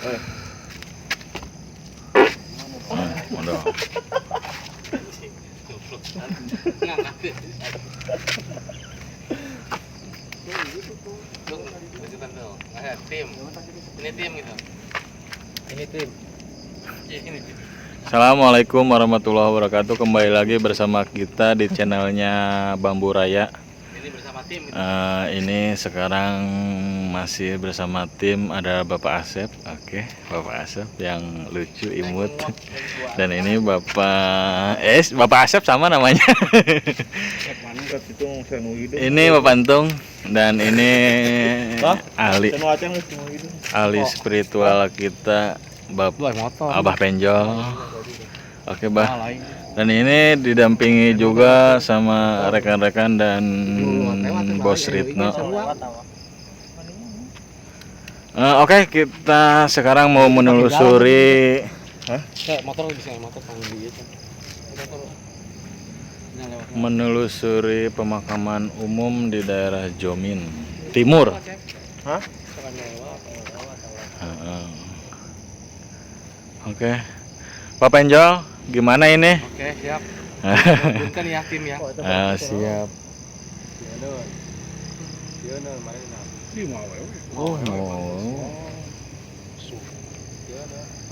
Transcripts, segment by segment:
Waduh. Tim. Ini tim gitu. Ini tim. Assalamualaikum warahmatullahi wabarakatuh. Kembali lagi bersama kita di channelnya Bambu Raya. Ini bersama tim gitu. Ini sekarang masih bersama tim, ada Bapak Asep. Oke, Bapak Asep yang lucu imut. Dan ini Bapak Asep sama namanya. Ini Bapak Antung dan ini ahli spiritual kita, Abah Penjol. Oke, Bah. Dan ini didampingi juga sama rekan-rekan dan Bos Ritno. Oke, kita sekarang mau menelusuri pemakaman umum di daerah Jomin Timur. Oke, Pak Penjol, gimana ini? Oke, siap. Bukan ya tim ya. Siap.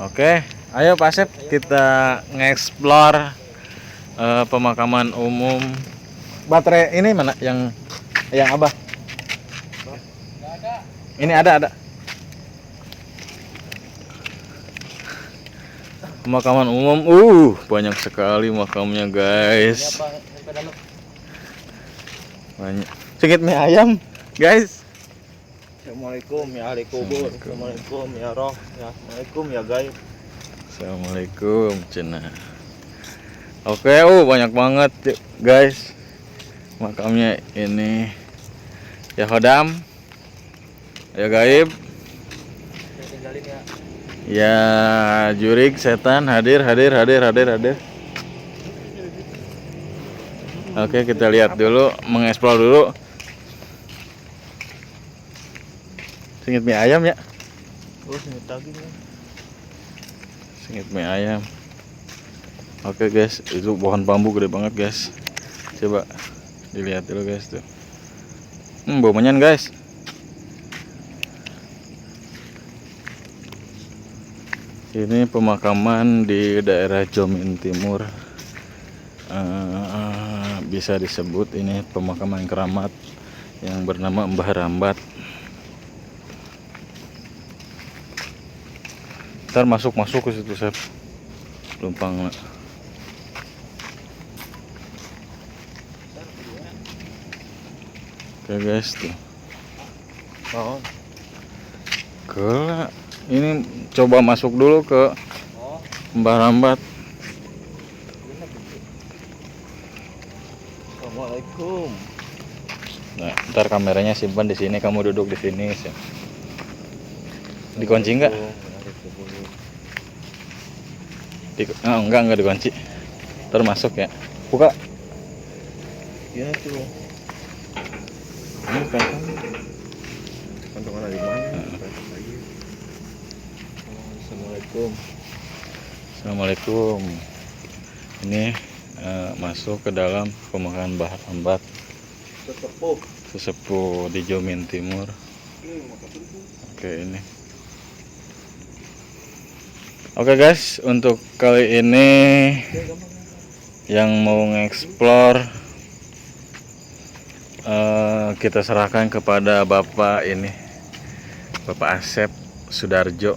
Oke, ayo Pak Asep, kita nge-explore pemakaman umum. Baterai ini mana yang Abah? Ini ada. Pemakaman umum, banyak sekali makamnya guys. Banyak. Sedikit mie ayam, guys. Assalamualaikum ya ahli kubur. Assalamualaikum ya roh. Assalamualaikum ya gaib. Assalamualaikum Cina. Oke, banyak banget guys. Makamnya ini ya Hodam, ya gaib. Ya jurik setan hadir. Oke, kita lihat dulu, mengeksplor dulu. Singit mie ayam ya? Singit daging ya. Singit mie ayam. Oke guys, itu pohon bambu gede banget guys. Coba dilihat dulu guys tuh. Bau menyan guys. Ini pemakaman di daerah Jomin Timur. Bisa disebut ini pemakaman keramat yang bernama Mbah Rambat. Ntar masuk ke situ, Sep. Lumpang. Oke guys tuh. Ini coba masuk dulu ke Mbah Rambat. Assalamualaikum. Nah, ntar kameranya simpan di sini, kamu duduk di sini. Dikunci enggak? Enggak dikunci. Ntar masuk ya. Buka. Ya tuh. Ini kantong ada di mana? Assalamualaikum. Ini masuk ke dalam pemakaman Mbah Rambat. Sesepuh di Jomin Timur. Oke, ini. Oke guys, untuk kali ini yang mau nge-explore kita serahkan kepada Bapak Asep Sudarjo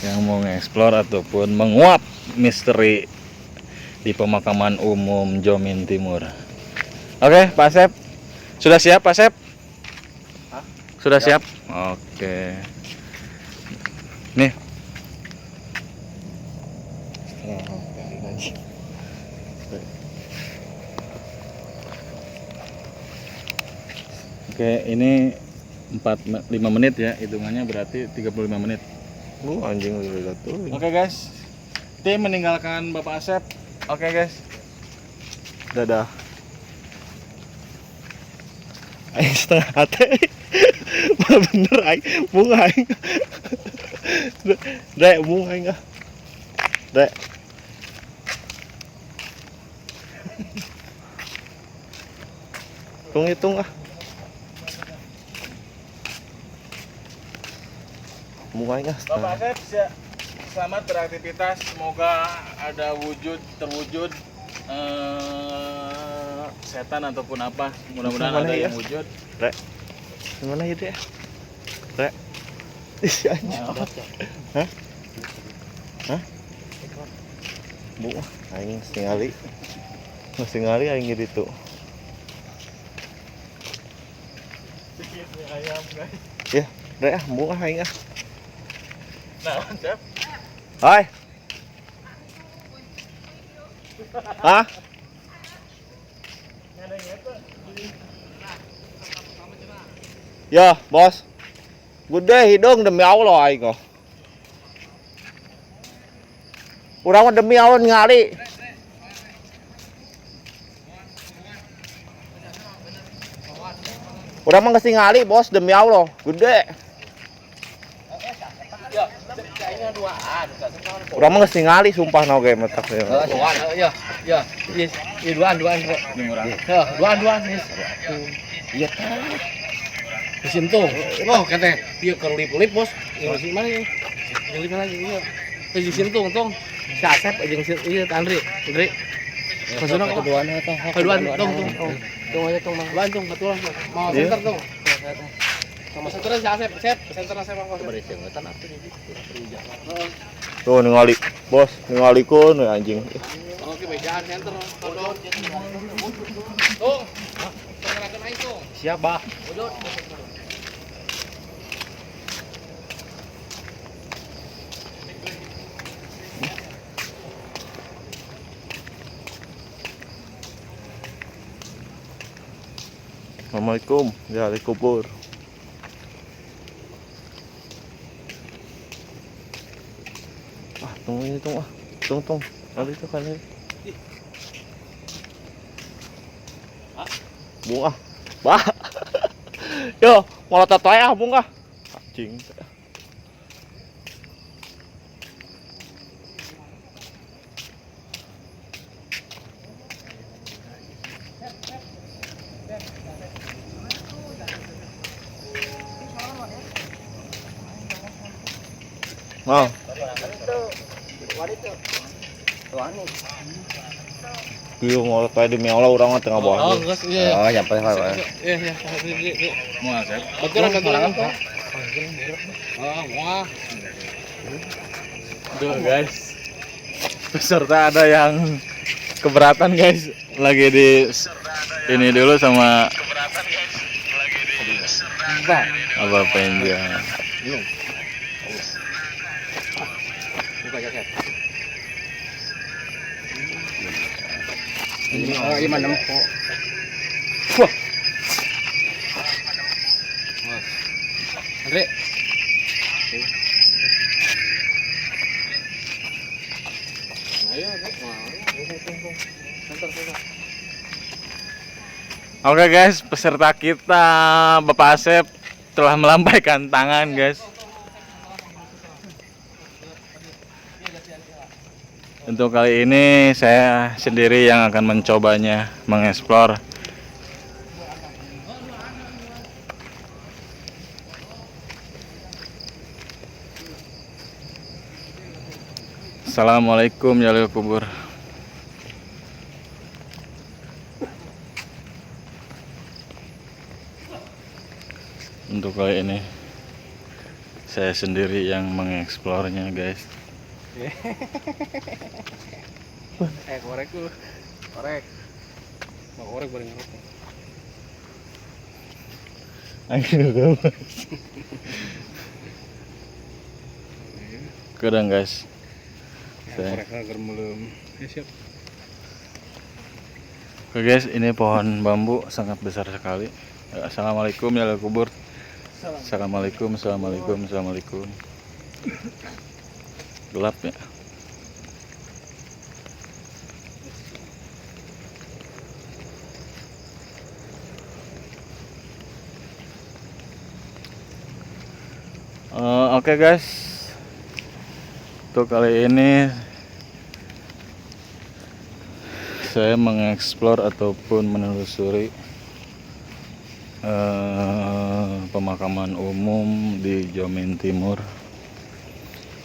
yang mau nge-explore ataupun menguak misteri di pemakaman umum Jomin Timur. Oke, Pak Asep. Sudah siap, Pak Asep? Sudah siap? Oke. Nih. Oke, ini 5 menit ya, hitungannya berarti 35 menit. Anjing udah tuh. Oke guys, tim meninggalkan Bapak Asep. Oke guys, Dadah. Aing setengah hati. Bener aing bunga aing. Dek, buông anh á. Dek. Hitung ah. Buang aing ah. Bapak Asep, selamat beraktivitas. Semoga ada terwujud setan ataupun apa. Mudah-mudahan Mana ada ya? yang wujud. Rek. Gimana ya, Dek? Rek. Isi anjing. Hah? Hah? Bu, aing singali. Singali aing gitu. Ayam guys. Ya, Rek ah, bu ah aing ah. Nah, Asep. Hai. Hah? Ya, bos. Gede hidung demi Allah aing kok. Urang mah demi Allah ngali. Urang mah geus ngali, bos, demi Allah. Gede. Ya, kayaknya duaan. Urang mah geus ngali sumpah naoge metak. Duaan, ya. Ya, yes. Ya duaan, Rek. Ya, duaan, yes. Iya kan. Disentuh. Oh, katanya dia kelip-lip, Bos. Yang di mana ya? Yang lip lagi, iya. Terus disentuh, untung. Si Asep jeung si iya Andri. Maksudnya keduaan atau keduaan tong. Tong aja tong, Bang. Tong, betul. Mau center tong. Sama center si Asep, center Asep Bang. Bari cengetan atuh di ditu. Tuh ningali, bos, ningalikeun we anjing. Oke, bejaan center. Tuh. Cengerakeun aing tuh. Siap, Bah. Udut. Assalamualaikum, gali kubur. Ah, tunggu ini tunggu ah. Tunggu. Kali itu kan. Bunga. Bah. Yo, malah tatoy ah bunga. Anjing. Mau. Iya mau kayak demi Allah orang mah tengah bawah. Oh, geus iya. Oh, nyampe Pak. Iya. Mau Asep. Betul Pak. Oh, wah. Tuh guys. Peserta ada yang keberatan guys. Lagi di ini dulu sama apa penjang. Buka jaket. Oh, iya mana empuk. Wah. Andre. Ayo, Oke guys, peserta kita Bapak Asep telah melambaikan tangan guys. Untuk kali ini saya sendiri yang akan mencobanya, mengeksplor. Assalamualaikum ya kubur. Untuk kali ini saya sendiri yang mengeksplornya guys. korek lu. Korek. Mau korek bareng ngerokok. Kadang guys. Koreknya germelum. Ya siap. Oke guys, ini pohon bambu sangat besar sekali. Assalamualaikum ya kubur. Assalamualaikum. Gelap ya. Oke guys, Untuk kali ini saya mengeksplor ataupun menelusuri pemakaman umum di Jomin Timur.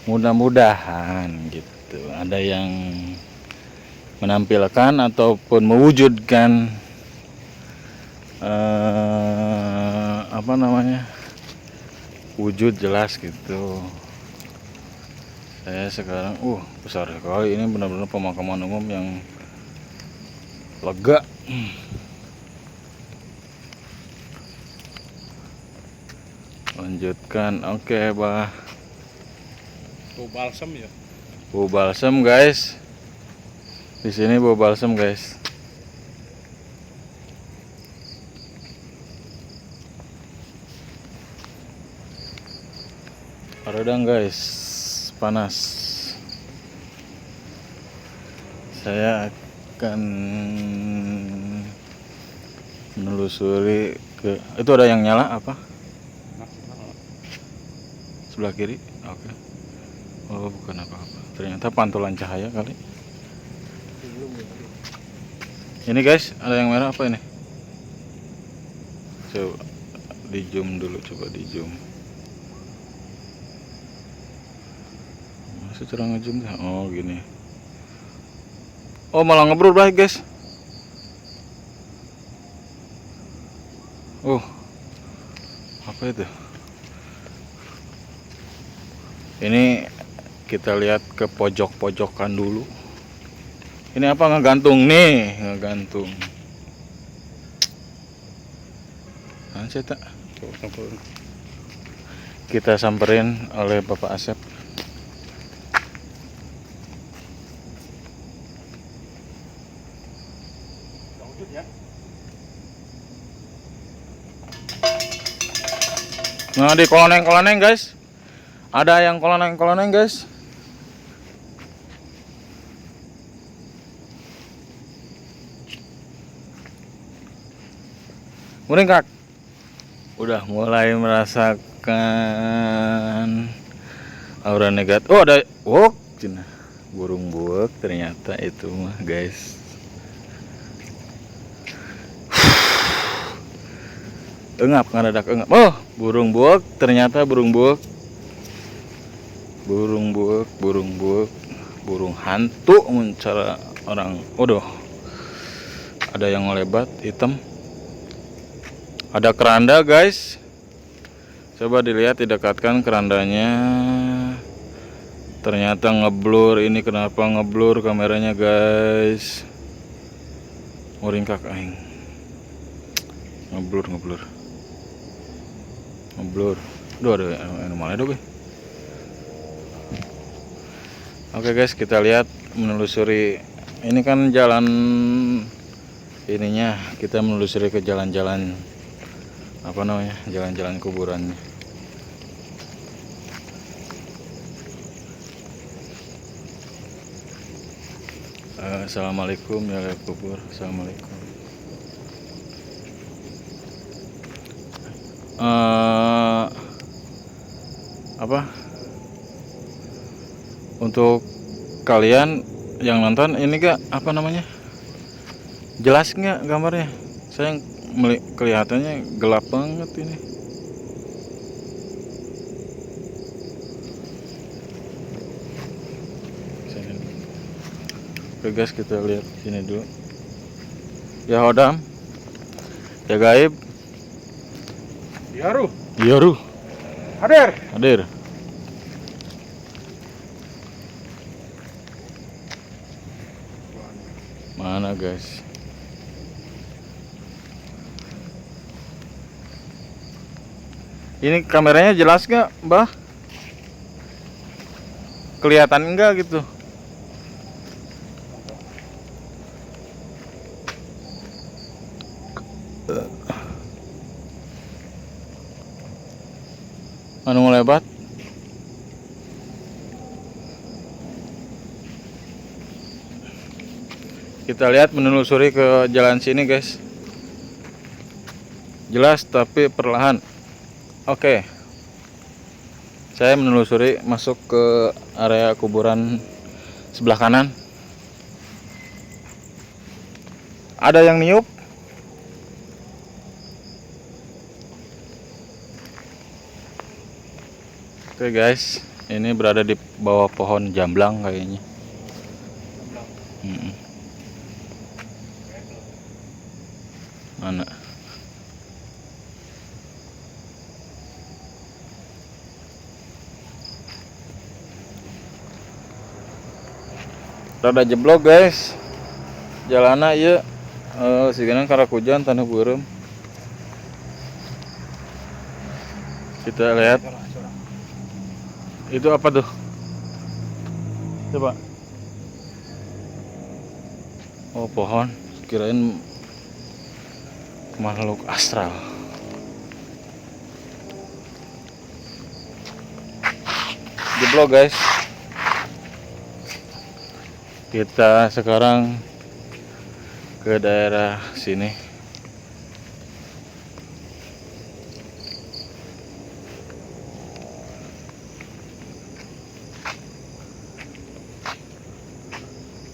Mudah-mudahan gitu ada yang menampilkan ataupun mewujudkan apa namanya, wujud jelas gitu. Saya sekarang besar sekali, ini benar-benar pemakaman umum yang lega. Lanjutkan. Oke, bah. Bau balsam ya. Bau balsam, guys. Di sini bau balsam, guys. Redang, guys. Panas. Saya akan menelusuri ke itu. Ada yang nyala apa? Sebelah kiri. Oke. Oh, bukan apa-apa. Ternyata pantulan cahaya kali. Ini guys, ada yang merah apa ini? Coba di zoom dulu, coba di zoom. Masih cara ngezoom dah. Oh, gini. Oh, malah ngeblur guys. Oh. Apa itu? Ini kita lihat ke pojok-pojokan dulu. Ini apa, ngegantung nih, ngegantung. Tak. Kita samperin oleh Bapak Asep. Nah, di koloneng-koloneng guys. Ada yang koloneng-koloneng guys. Muringkak. Udah mulai merasakan aura negatif. Oh, ada cina. Burung buek ternyata itu mah guys. Engap, ngadadak engap. Oh, burung buek, ternyata burung buek. Burung buek, burung hantu mencara orang. Waduh. Ada yang ngelebat hitam. Ada keranda, guys. Coba dilihat, didekatkan kerandanya. Ternyata ngeblur. Ini kenapa ngeblur kameranya, guys? Muringkak aing. Ngeblur. Duh, ada mana dong, Oke guys, kita lihat menelusuri. Ini kan jalan ininya, kita menelusuri ke jalan-jalan apa namanya, jalan-jalan kuburannya. Assalamualaikum ya kubur. Assalamualaikum. Apa untuk kalian yang nonton ini gak apa namanya, jelas nggak gambarnya? Saya kelihatannya gelap banget ini. Oke guys, kita lihat sini dulu. Ya Hodam, ya Gaib, Ya Ruh, hadir. Mana guys? Ini kameranya jelas nggak, Mbah? Kelihatan enggak gitu? Anu ngelebat? Kita lihat menelusuri ke jalan sini guys. Jelas tapi perlahan. Oke. Saya menelusuri masuk ke area kuburan sebelah kanan. Ada yang niup. Oke guys, ini berada di bawah pohon jamblang kayaknya. Mana? Rada jeblok guys. Jalana ieu sigeuna karena hujan tanah beureum. Kita lihat. Itu apa tuh? Coba. Oh, pohon. Kirain makhluk astral. Jeblok guys. Kita sekarang ke daerah sini.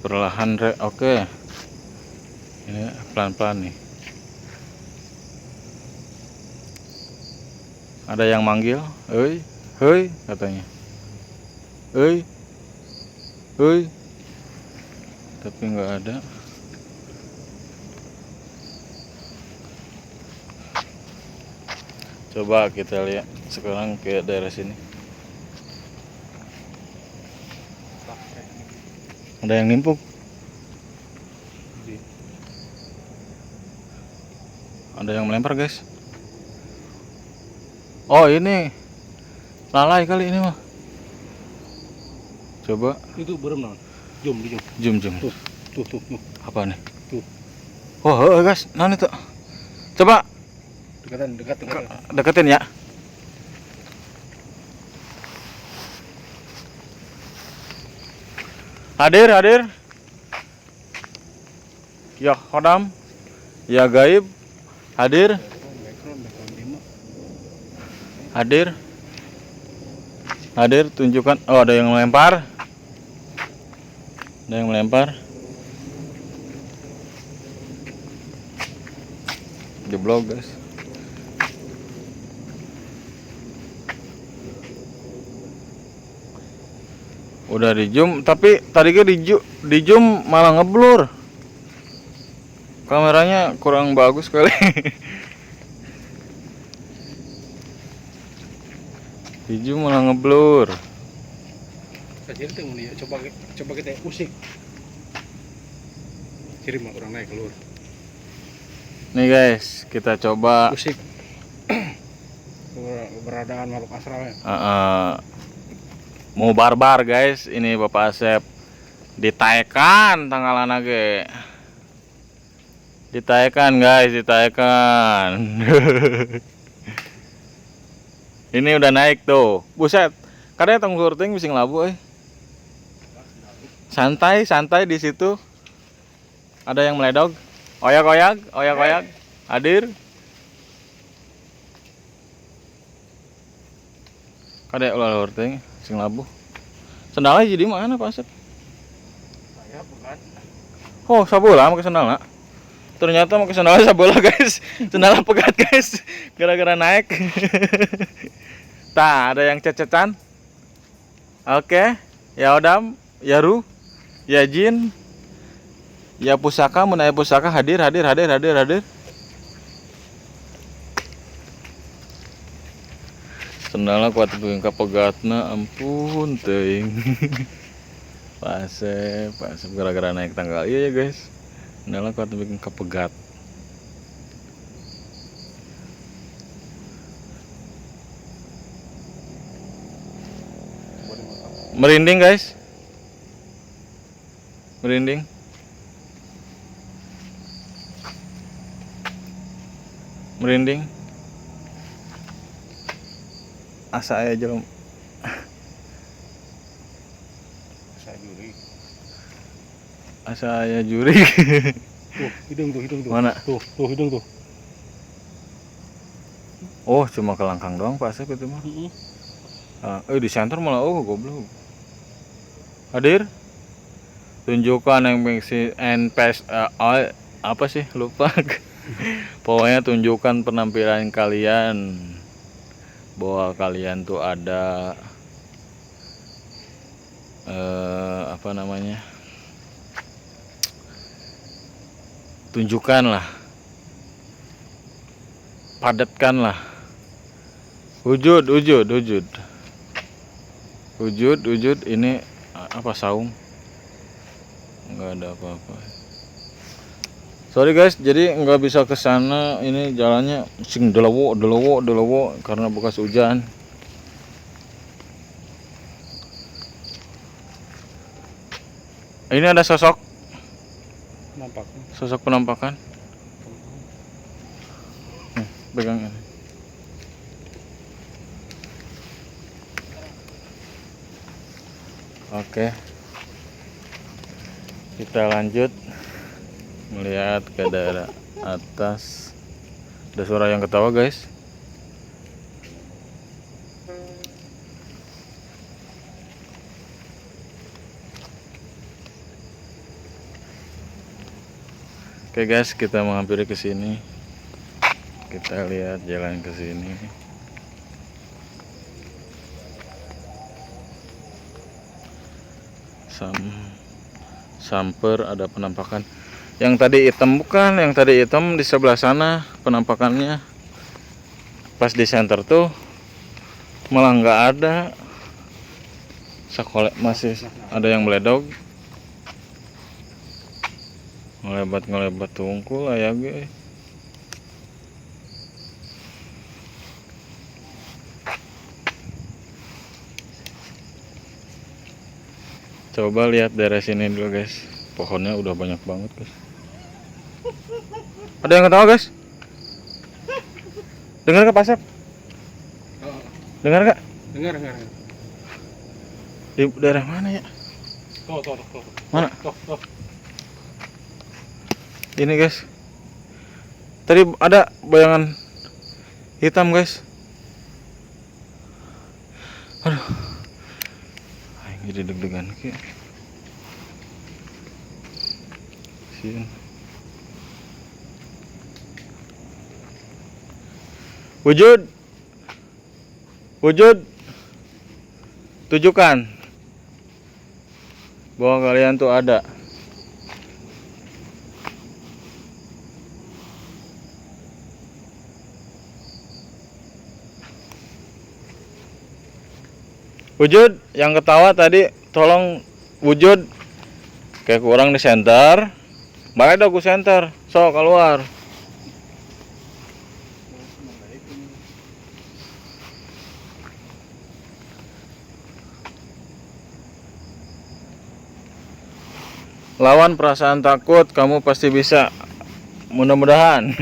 Perlahan oke. Ini pelan-pelan nih. Ada yang manggil, hei katanya. Hei. Tapi nggak ada. Coba kita lihat sekarang ke daerah sini. Ada yang nimpuk. Ada yang melempar guys. Oh ini lalai kali ini mah. Coba. Itu berem Jum. Tuh. Apa nih? Tuh. Oh guys, nah itu. Coba Dekat. deketin ya. Hadir. Ya Khodam, ya gaib, hadir. Tunjukkan. Oh, ada yang melempar. Jeblok guys. Udah di zoom, tapi tadi ke di zoom malah ngeblur. Kameranya kurang bagus kali. Di zoom malah ngeblur. Jadi tengok dia coba kita usik. Kirim orang naik keluar. Nih guys, kita coba Usik. Keberadaan makhluk astral ya. Mau barbar guys, ini Bapak Asep ditaekan tanggalan ge. Ditaekan guys. Ini udah naik tuh. Buset. Kadang tenggur ting bising labu Santai di situ. Ada yang meledog. Oyak. Hadir. Kadang ulah ting sing labu. Sendalnya jadi mana Pak Asep? Saya bukan. Oh, sabola pakai sendalnya. Ternyata pakai sendalnya sabola guys. Sendalnya pegat guys. Gara-gara naik. Tah, ada yang cecetan. Oke, ya Odam, ya Ru, ya Jin, ya Pusaka, menaya Pusaka hadir. Sendalnya kuat bikin kapegatna, ampun teuing. Pak Asep gara-gara naik tangga. Iya ya guys. Sendalnya kuat bikin kapegat. Merinding guys. Merinding. Asa aya jelema. Asa aya juri. Tuh, hidung tuh. Mana? Tuh, hidung tuh. Oh, cuma kelangkang doang Pak Asep itu mah. Di center malah goblok. Hadir. Tunjukkan yang si NPS apa sih lupa. Pokoknya tunjukkan penampilan kalian bahwa kalian tuh ada apa namanya, tunjukkanlah, padatkanlah, wujud ini apa saung, nggak ada apa-apa. Sorry guys, jadi nggak bisa ke sana, ini jalannya sing delewo karena bekas hujan. Ini ada sosok penampakan. Pegang ini. Oke. Kita lanjut melihat ke daerah atas. Ada suara yang ketawa guys. Oke guys, kita menghampiri ke sini. Kita lihat jalan ke sini. Samper ada penampakan. Yang tadi hitam bukan, yang tadi hitam di sebelah sana penampakannya. Pas di center tuh malah nggak ada. Sekolah masih ada yang meledog. Ngelebat tungkul lah ya gue. Coba lihat daerah sini dulu guys. Pohonnya udah banyak banget guys. Ada yang ketawa guys? Dengar gak Pasep? Dengar gak? Dengar. Di daerah mana ya? Tuh. Mana? Tuh. Ini guys. Tadi ada bayangan hitam guys. Aduh. Jadi deg-degan kayak. Sini. Wujud. Tunjukkan bahwa kalian tuh ada. Wujud, yang ketawa tadi tolong wujud. Kayak kurang di center. Balik dong ke center. So keluar. Lawan perasaan takut, kamu pasti bisa. Mudah-mudahan.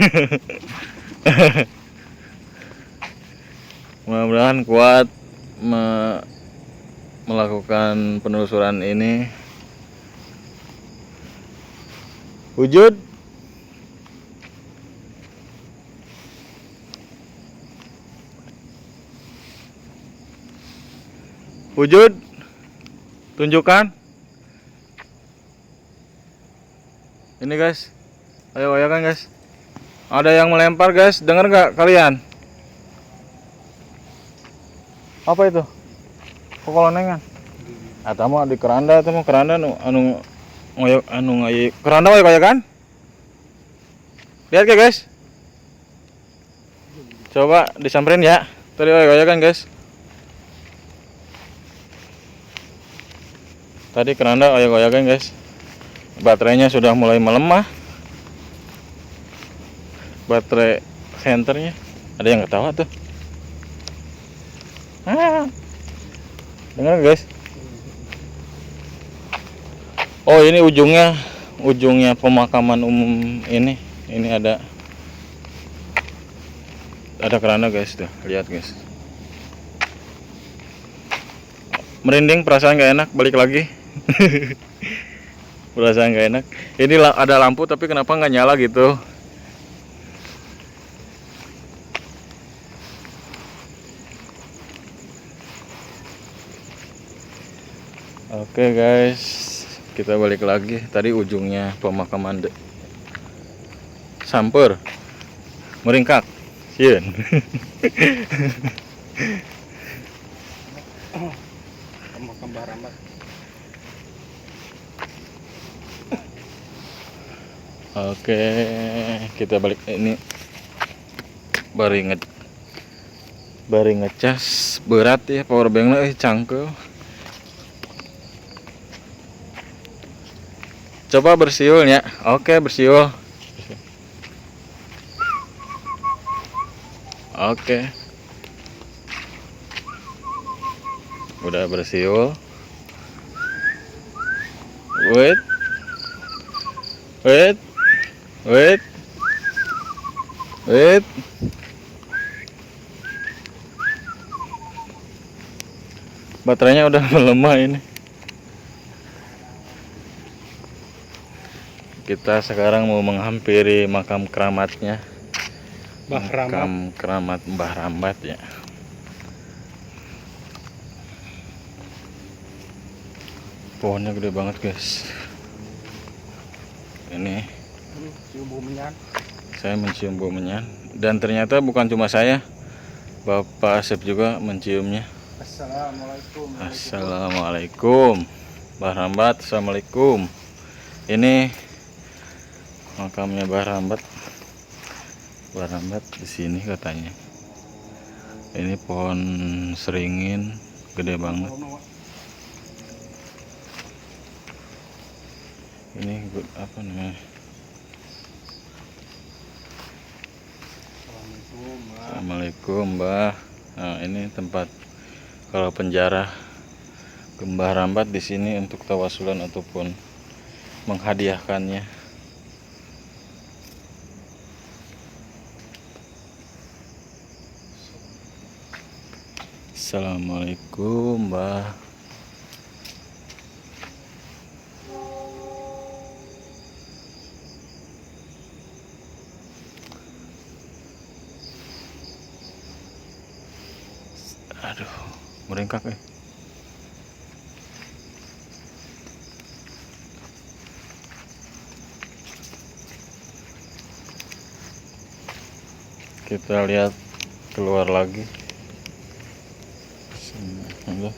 Mudah-mudahan kuat melakukan penelusuran ini. Wujud. Tunjukkan. Ini guys. Ayo kan guys. Ada yang melempar guys. Dengar nggak kalian? Apa itu? Kokolonengan. Atau mau di keranda atau mau keranda anu ngoyok keranda ngoyok kan? Lihat ya guys. Coba disamperin ya. Tadi ngoyok kan guys. Tadi keranda ngoyok kan guys. Baterainya sudah mulai melemah. Baterai senternya. Ada yang ketawa tuh. Dengar guys. Oh ini ujungnya pemakaman umum ini. Ini ada keranda guys tuh. Lihat guys. Merinding, perasaan gak enak, balik lagi. Perasaan gak enak. Ini ada lampu tapi kenapa nggak nyala gitu. Oke guys, kita balik lagi. Tadi ujungnya pemakaman Sampur meringkak. Iya. Pemakam Barambat. Oke, kita balik ini bari ngecas berat ya power banknya cangkel. Coba bersiulnya. Oke, bersiul. Oke. Udah bersiul. Wait. Wait. Wait. Wait. Baterainya udah melemah ini. Kita sekarang mau menghampiri makam keramatnya. Makam keramat Mbah Rambat ya. Pohonnya gede banget guys. Ini Cium bau menyan. saya mencium bau menyan. Dan ternyata bukan cuma saya, Bapak Asep juga menciumnya. Assalamualaikum. Assalamualaikum Mbah Rambat. Assalamualaikum. Ini makamnya Mbah Rambat. Mbah Rambat di sini katanya. Ini pohon seringin gede banget. Ini apa namanya? Assalamualaikum Mbah. Nah, ini tempat kalau penjara Mbah Rambat di sini untuk tawasulan ataupun menghadiahkannya. Assalamualaikum Mbah. Aduh, merengkak . Kita lihat keluar lagi. Bismillah.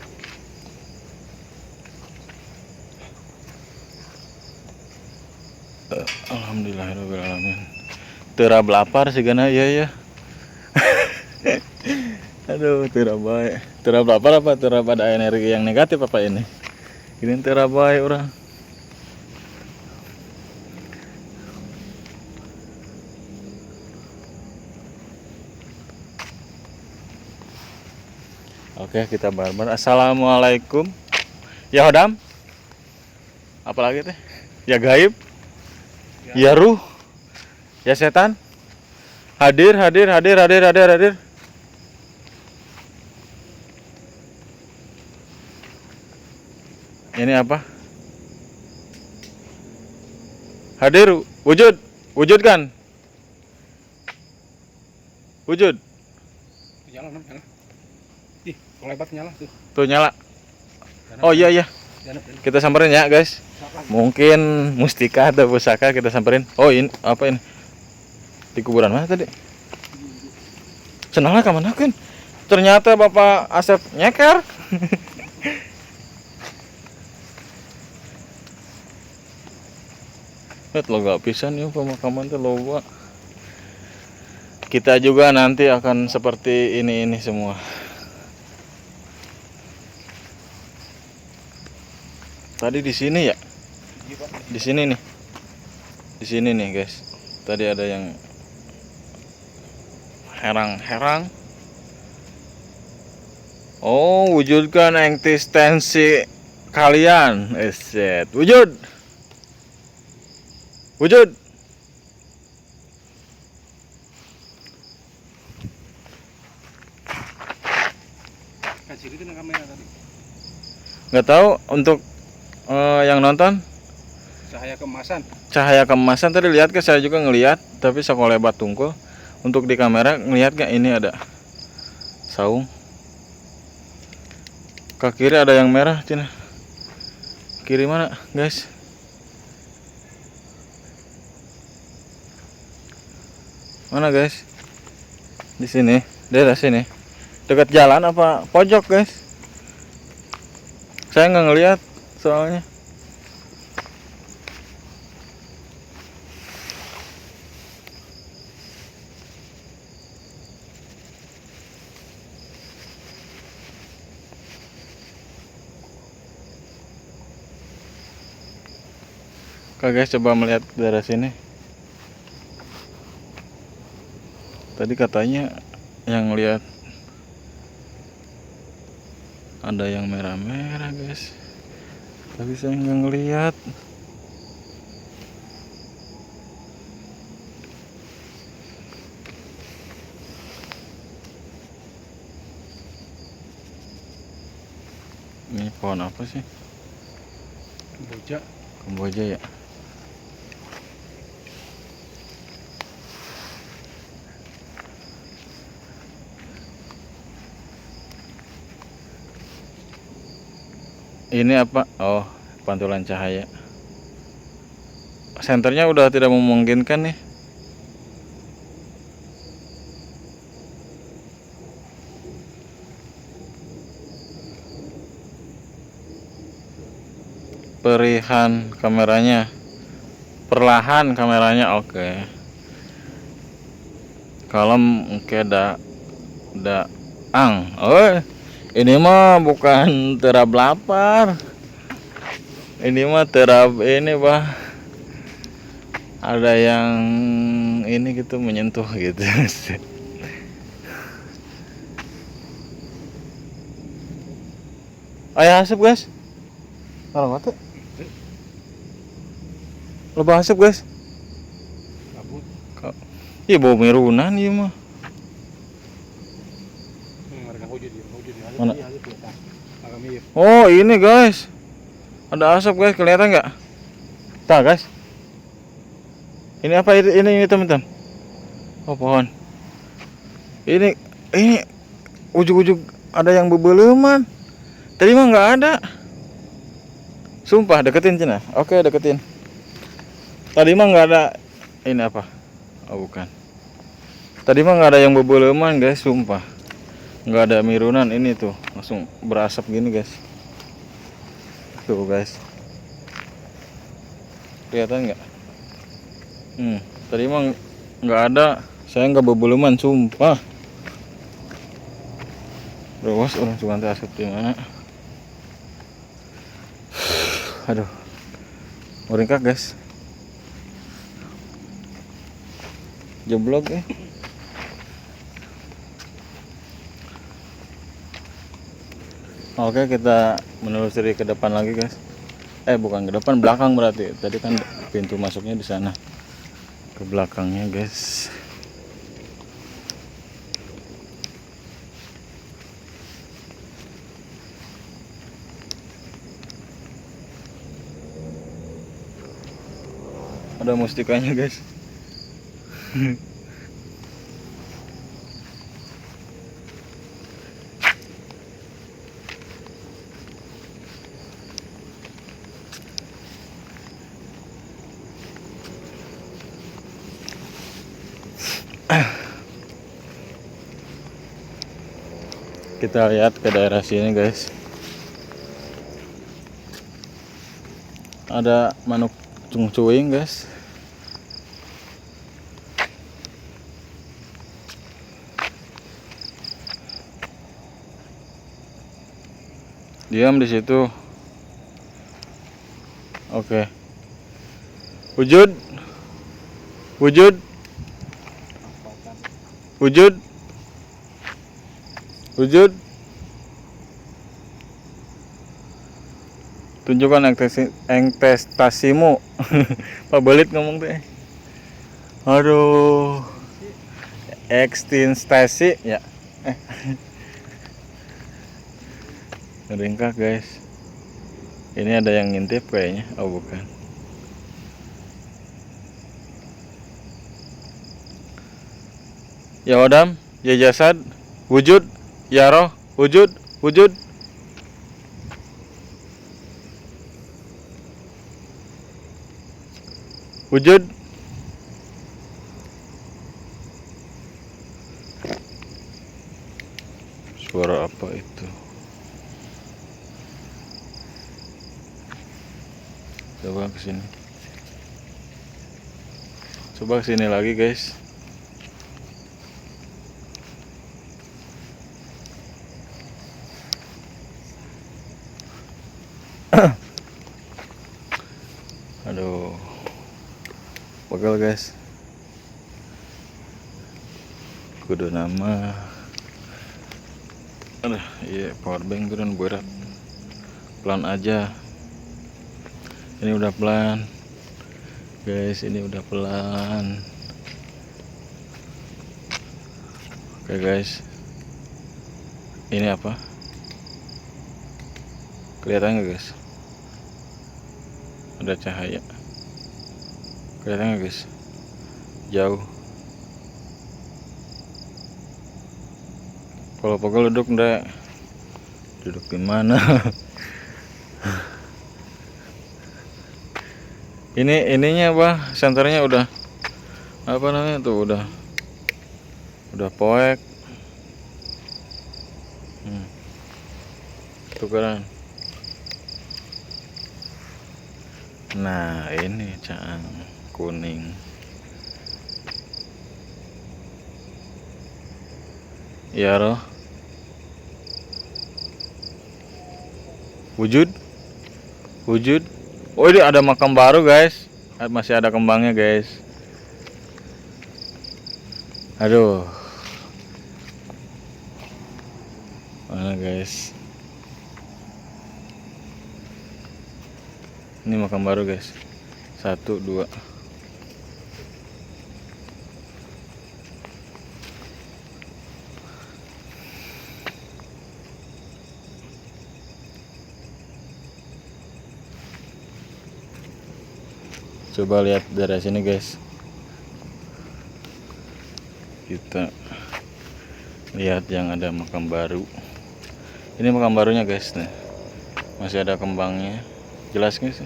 Alhamdulillahirobbilalamin. Terab lapar sih gana ya. Aduh, terab baik. Terab lapar apa terab ada energi yang negatif apa ini? Ini terab baik orang. Oke, kita barbar. Assalamualaikum. Ya Hodam. Apalagi teh? Ya gaib. Ya ruh. Ya setan. Hadir. Ini apa? Hadir, wujud. Wujudkan. Wujud. Nyala. Ih, lebat nyala tuh. Tuh nyala. Oh iya. Kita samperin ya guys. Mungkin mustika atau pusaka kita samperin. Oh ini apa ini? Di kuburan mana tadi? Cenah ka mana kan? Ternyata Bapak Asep nyeker. Lihat loga pisan ya pemakaman teh loba. Kita juga nanti akan seperti ini semua. Tadi di sini ya? Di sini nih. Di sini nih, guys. Tadi ada yang herang. Oh, wujudkan eksistensi kalian. Eset. Wujud. Kasih itu kamera tadi. Nggak tahu untuk yang nonton Cahaya kemasan tadi lihat ke saya juga ngelihat, tapi sekolah batungkul untuk di kamera ngelihat gak ini ada saung ke kiri ada yang merah cina kiri mana, guys? Mana, guys? Di sini, daerah sini. Dekat jalan apa pojok, guys? Saya nggak ngelihat soalnya. Oke guys, coba melihat daerah sini. Tadi katanya yang lihat ada yang merah-merah guys, tapi saya nggak ngelihat. Ini pohon apa sih? Kemboja. Kemboja ya. Ini apa? Oh, pantulan cahaya. Senternya udah tidak memungkinkan nih. Perihan kameranya. Perlahan kameranya, oke. Kalem, oke, ang. Oh, ini mah bukan terap lapar. Ini mah terap ini, bah. Ada yang ini gitu menyentuh gitu. Ayah asap, guys. Orang mati. Loba asap, guys. Kabut. Iya bau mirunan ieu mah. Mereka hujud dia. Mana? Kami Oh, ini guys. Ada asap, guys. Kelihatan nggak? Tah, guys. Ini apa itu? Ini teman-teman. Oh, pohon. Ini ujug-ujug ada yang bebeleman. Tadi mah nggak ada. Sumpah, deketin cina. Oke, deketin. Tadi mah nggak ada. Ini apa? Oh, bukan. Tadi mah nggak ada yang bebeleman, guys. Sumpah. Nggak ada mirunan. Ini tuh langsung berasap gini, guys. Tuh, guys. Kelihatan nggak? Tadi mah nggak ada. Saya nggak bebeleman, sumpah. Terus orang cuma asap di mana? Aduh, meringkak guys. Jeblok ya. Oke, kita menelusuri ke depan lagi guys. Bukan ke depan, belakang berarti. Tadi kan pintu masuknya di sana. Ke belakangnya guys. Ada mustikanya guys. Kita lihat ke daerah sini guys. Ada manuk cungcuing guys. Diam di situ. Oke. Wujud. Wujud. Wujud. Wujud. Tunjukkan engtestasimu. Pak Belit ngomong teh. Aduh. Ekstenstasi ya. Ringkah guys. Ini ada yang ngintip kayaknya. Oh bukan. Ya Odam, ya jasad, wujud, ya roh, wujud, wujud. Wujud. Suara apa itu? Coba kesini. Coba kesini lagi guys. Aduh, pegel guys. Kudu nama. Aduh, iya powerbank turun berat. Pelan aja. Ini udah pelan, guys. Ini udah pelan. Oke guys. Ini apa? Kelihatan nggak guys? Ada cahaya. Kelihatan nggak guys? Jauh. Kalau pegel duduk ndak? Duduk di mana? Ininya apa? Senternya udah apa namanya tuh? Udah poek. Tukeran. Nah, ini cang kuning. Ya roh. Wujud. Oh, ini ada makam baru guys. Masih ada kembangnya guys. Aduh. Mana guys? Ini makam baru guys. 1, 2. Coba lihat dari sini guys. Kita lihat yang ada makam baru. Ini makam barunya guys. Nih, masih ada kembangnya. Jelas guys.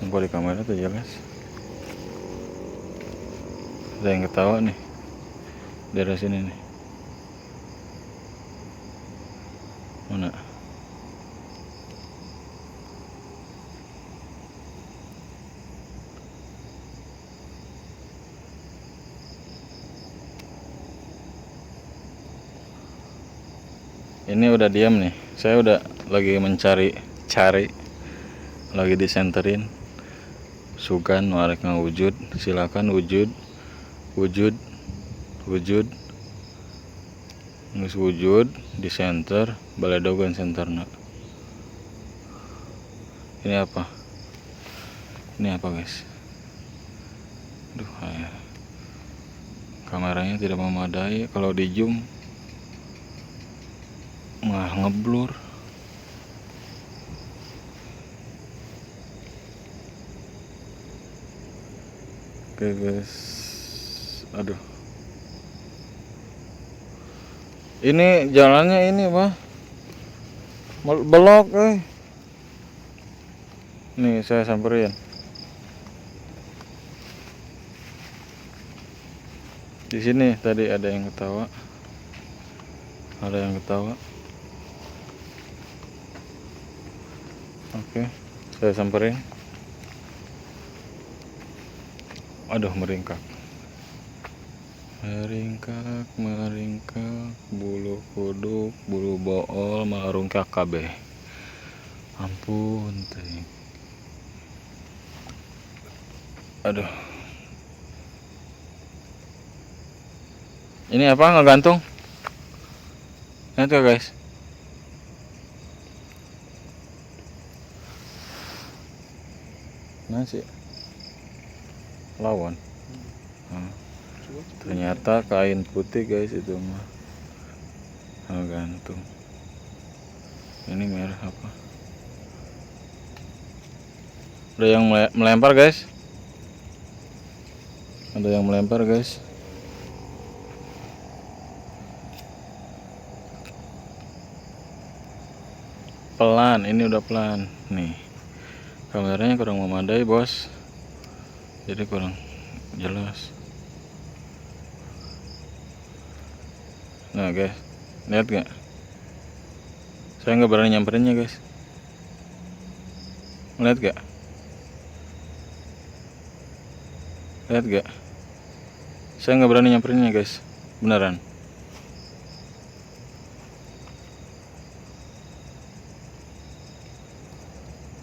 Nampak di kamera tuh jelas. Ada yang ketawa nih dari sini nih. Mana? Ini udah diam nih. Saya udah lagi cari lagi disenterin. Sugan warek ngawujud. Silakan wujud. Ngus wujud di center baledogan senterna. Ini apa? Ini apa guys? Aduh, kameranya tidak memadai. Kalau di zoom malah ngeblur. Oke guys, aduh, ini jalannya ini apa? Belok nih saya samperin. Di sini tadi ada yang ketawa. Oke, saya samperin. Aduh, meringkak, bulu kuduk, bulu bool, marungkak kabeh. Ampun teh. Aduh. Ini apa ngegantung? Lihat ya guys. Nasi lawan. Ternyata kain putih guys itu mah. Gantung. Ini merah apa? Ada yang melempar guys. Pelan, ini udah pelan nih. Kameranya kurang memadai bos. jadi kurang jelas. Nah guys, lihat gak? Saya nggak berani nyamperinnya guys. Lihat gak? Lihat gak? Saya nggak berani nyamperinnya guys, beneran.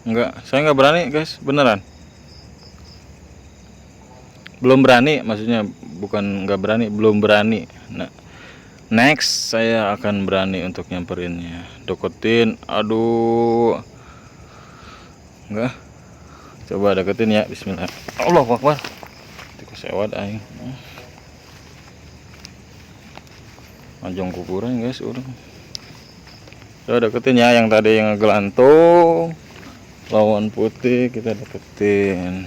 Enggak, saya nggak berani guys, beneran. Belum berani, maksudnya bukan nggak berani, belum berani. Nah, next saya akan berani untuk nyamperinnya. Deketin, aduh. Enggak. Coba deketin ya, bismillah. Allahu Akbar. Tikus sewat aing. Anjong kukuran guys, udah. Coba deketin ya, yang tadi yang ngegelantung lawan putih kita deketin.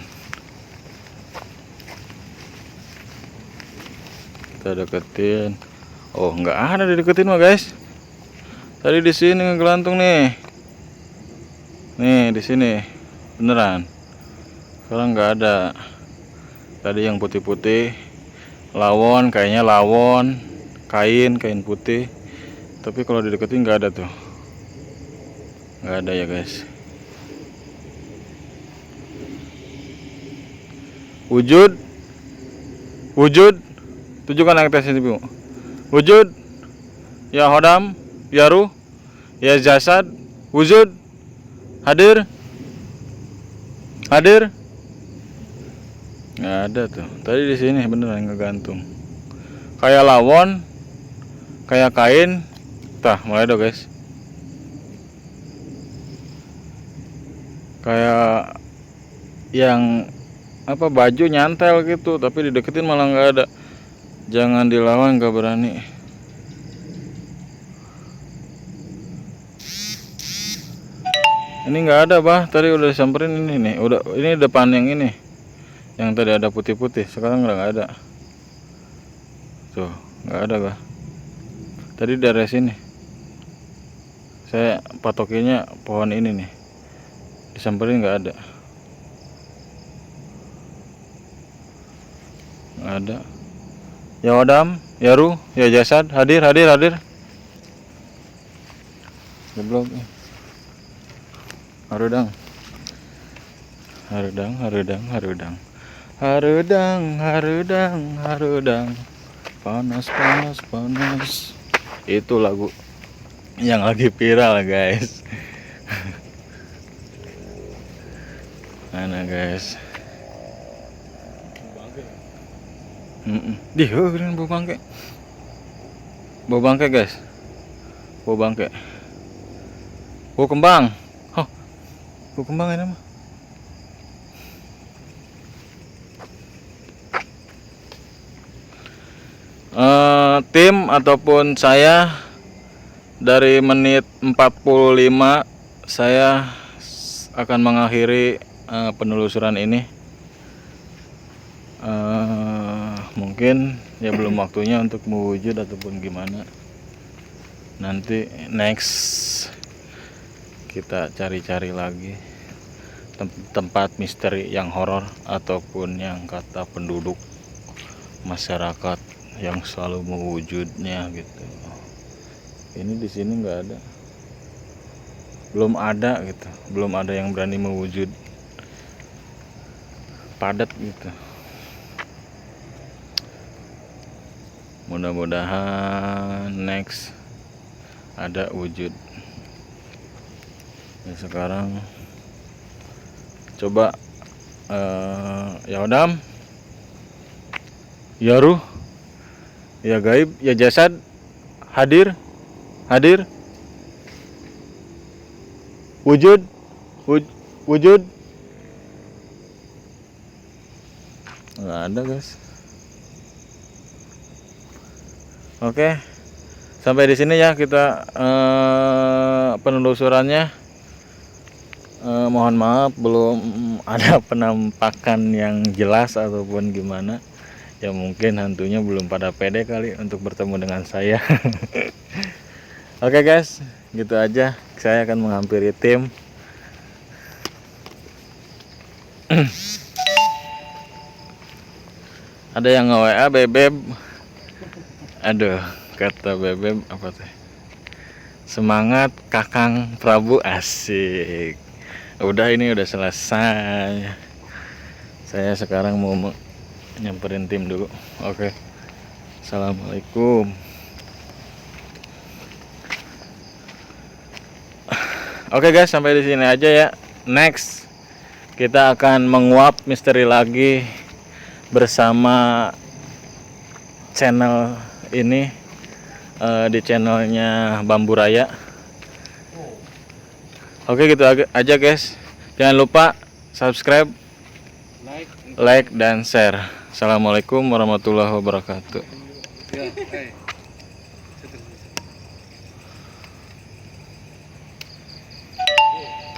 Kita deketin. Oh, nggak ada dideketin mah guys. Tadi di sini ngegelantung nih. Nih di sini beneran. Sekarang nggak ada. Tadi yang putih-putih lawon, kayaknya lawon kain putih. Tapi kalau dideketin nggak ada tuh. Nggak ada ya guys. Wujud. Tunjukkan yang tes ini, Bu. Wujud. Ya Hodam, ya Ruh, ya Jasad. Wujud. Hadir. Nggak ada tuh. Tadi di sini beneran ngegantung. Kayak lawon, kayak kain. Tah, mulai dong guys. Kayak yang apa baju nyantel gitu, tapi dideketin malah nggak ada. Jangan dilawan, nggak berani. Ini nggak ada bah, tadi udah disamperin ini nih, udah ini depan yang ini, yang tadi ada putih-putih, sekarang nggak ada. Tuh nggak ada bah. Tadi dari sini, saya patokinya pohon ini nih, disamperin nggak ada. Nggak ada. Ya Wadam, ya Ruh, ya Jasad, hadir. Goblok. Harudang. Panas. Itu lagu yang lagi viral, guys. Mana, guys? Keren bau bangke guys, bau kembang. Bau kembang ini mah. Tim ataupun saya dari menit 45 saya akan mengakhiri penelusuran ini. Mungkin ya belum waktunya untuk mewujud ataupun gimana. Nanti next kita cari-cari lagi tempat misteri yang horor ataupun yang kata penduduk masyarakat yang selalu mewujudnya gitu. Ini di sini nggak ada, belum ada gitu, belum ada yang berani mewujud, padat gitu. Mudah-mudahan next ada wujud. Ya, sekarang coba ya Odam, ya Ruh, ya Gaib, ya Jasad, hadir. Wujud. Nggak ada guys. Oke, sampai di sini ya kita penelusurannya. Mohon maaf belum ada penampakan yang jelas ataupun gimana. Ya mungkin hantunya belum pada pede kali untuk bertemu dengan saya. Oke guys, gitu aja. Saya akan menghampiri tim. Ada yang nge-WA Bebeb. Aduh, kata Bebeb apa teh? Semangat Kakang Prabu, asik. Udah, ini udah selesai. Saya sekarang mau nyamperin tim dulu. Oke. Assalamualaikum. Oke guys, sampai di sini aja ya. Next kita akan menguap misteri lagi bersama channel ini, di channelnya Bambu Raya. Oke, gitu aja guys. Jangan lupa subscribe, like dan share. Assalamualaikum warahmatullahi wabarakatuh.